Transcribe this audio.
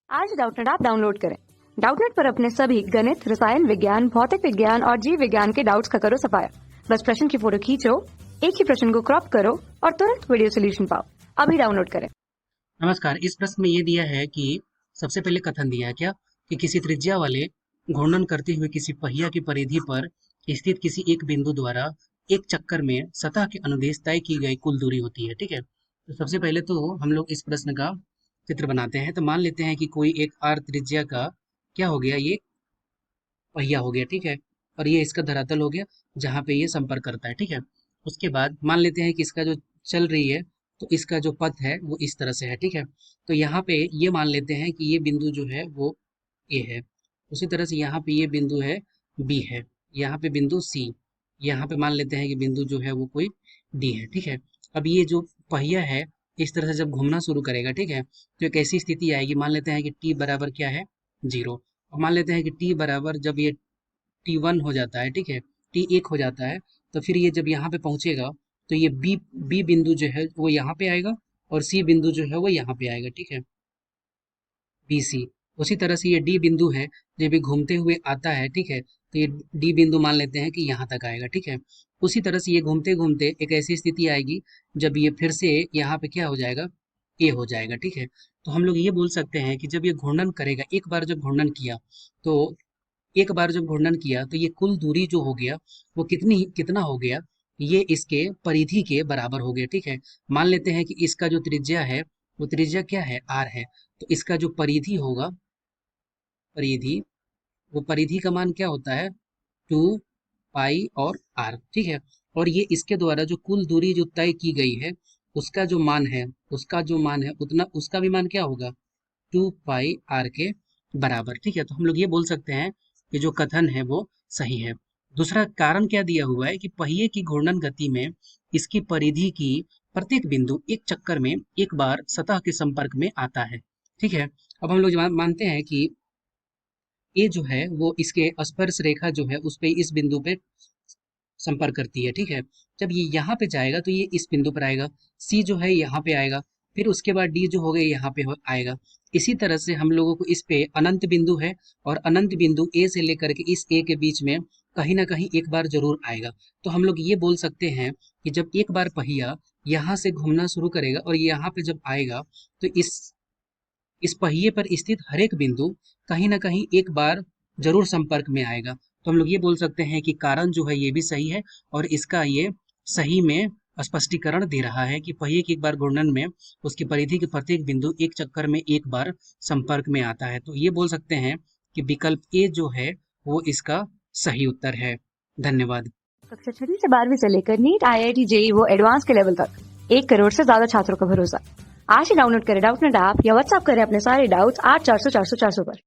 आज Doubtnut app download करें। Doubtnut पर अपने सभी गणित, रसायन विज्ञान, भौतिक विज्ञान और जीव विज्ञान के डाउट्स का करो सफाया। बस प्रश्न की फोटो खींचो, एक ही प्रश्न को क्रॉप करो और तुरंत वीडियो सोल्यूशन पाओ। अभी डाउनलोड करें। नमस्कार। इस प्रश्न में ये दिया है कि सबसे पहले कथन दिया है क्या कि किसी त्रिज्या वाले घूर्णन करते हुए किसी पहिया की परिधि पर स्थित किसी एक बिंदु द्वारा एक चक्कर में सतह के अनुदेश तय की गई कुल दूरी होती है। ठीक है, तो सबसे पहले तो हम लोग इस प्रश्न का चित्र बनाते हैं। तो मान लेते हैं कि कोई एक आर त्रिज्या का क्या हो गया, ये पहिया हो गया। ठीक है, और ये इसका धरातल हो गया जहाँ पे ये संपर्क करता है। ठीक है, उसके बाद मान लेते हैं कि इसका जो चल रही है तो इसका जो पथ है वो इस तरह से है। ठीक है, तो यहाँ पे ये मान लेते हैं कि ये बिंदु जो है वो ए है। उसी तरह से यहाँ पे ये बिंदु है बी है, यहाँ पे बिंदु सी, यहाँ पे मान लेते हैं कि बिंदु जो है वो कोई डी है। ठीक है, अब ये जो पहिया है इस तरह से जब घूमना शुरू करेगा, ठीक है, तो एक ऐसी स्थिति आएगी। मान लेते हैं कि टी बराबर क्या है, जीरो। और मान लेते हैं कि टी बराबर जब ये टी1 हो जाता है, ठीक है, टी1 हो जाता है, तो फिर ये जब यहाँ पे पहुंचेगा तो ये बी बी बिंदु जो है वो यहाँ पे आएगा और सी बिंदु जो है वो यहाँ पे आएगा। ठीक है, बी सी। उसी तरह से ये डी बिंदु है, जब ये घूमते हुए आता है, ठीक है, तो ये डी बिंदु मान लेते हैं कि यहाँ तक आएगा। ठीक है, उसी तरह से ये घूमते घूमते एक ऐसी स्थिति आएगी जब ये फिर से यहाँ पे क्या हो जाएगा, ए हो जाएगा। ठीक है, तो हम लोग ये बोल सकते हैं कि जब ये घूर्णन करेगा, एक बार जब घूर्णन किया तो एक बार जब घूर्णन किया तो ये कुल दूरी जो हो गया वो कितना हो गया, ये इसके परिधि के बराबर हो गया। ठीक है, मान लेते हैं कि इसका जो त्रिज्या है वो त्रिज्या क्या है, आर है, तो इसका जो परिधि होगा, परिधि, वो परिधि का मान क्या होता है, 2 पाई और आर। ठीक है, और ये इसके द्वारा जो कुल दूरी जो तय की गई है उसका जो मान है, उतना उसका भी मान क्या होगा, 2 पाई आर के बराबर। ठीक है, तो हम लोग ये बोल सकते हैं कि जो कथन है वो सही है। दूसरा कारण क्या दिया हुआ है कि पहिए की घूर्णन गति में इसकी परिधि की प्रत्येक बिंदु एक चक्कर में एक बार सतह के संपर्क में आता है। ठीक है, अब हम लोग मानते हैं कि ये जो है वो इसके स्पर्श रेखा जो है उस पे इस बिंदु पे संपर्क करती है। ठीक है, जब ये यहाँ पे जाएगा तो ये इस बिंदु पर आएगा, सी जो है यहाँ पे आएगा, फिर उसके बाद डी जो हो गया यहाँ पे आएगा। इसी तरह से हम लोगों को इस पे अनंत बिंदु है और अनंत बिंदु ए से लेकर के इस ए के बीच में कहीं ना कहीं एक बार जरूर आएगा। तो हम लोग ये बोल सकते हैं कि जब एक बार पहिया यहाँ से घूमना शुरू करेगा और यहाँ पे जब आएगा तो इस पहिए पर स्थित हर एक बिंदु कहीं ना कहीं एक बार जरूर संपर्क में आएगा। तो हम लोग ये बोल सकते हैं कि कारण जो है ये भी सही है और इसका ये सही में स्पष्टीकरण दे रहा है कि पहिए की एक बार घूर्णन में उसकी परिधि के प्रत्येक बिंदु एक चक्कर में एक बार संपर्क में आता है। तो ये बोल सकते हैं कि विकल्प ए जो है वो इसका सही उत्तर है। धन्यवाद। कक्षा 6 से 12वीं से लेकर नीट, IIT, JEE वो एडवांस के लेवल तक 1 करोड़ से ज्यादा छात्रों का भरोसा। आज ही डाउनलोड करें डाउटनेट ऐप या व्हाट्सएप करें अपने सारे डाउट्स 8400 400 400 पर।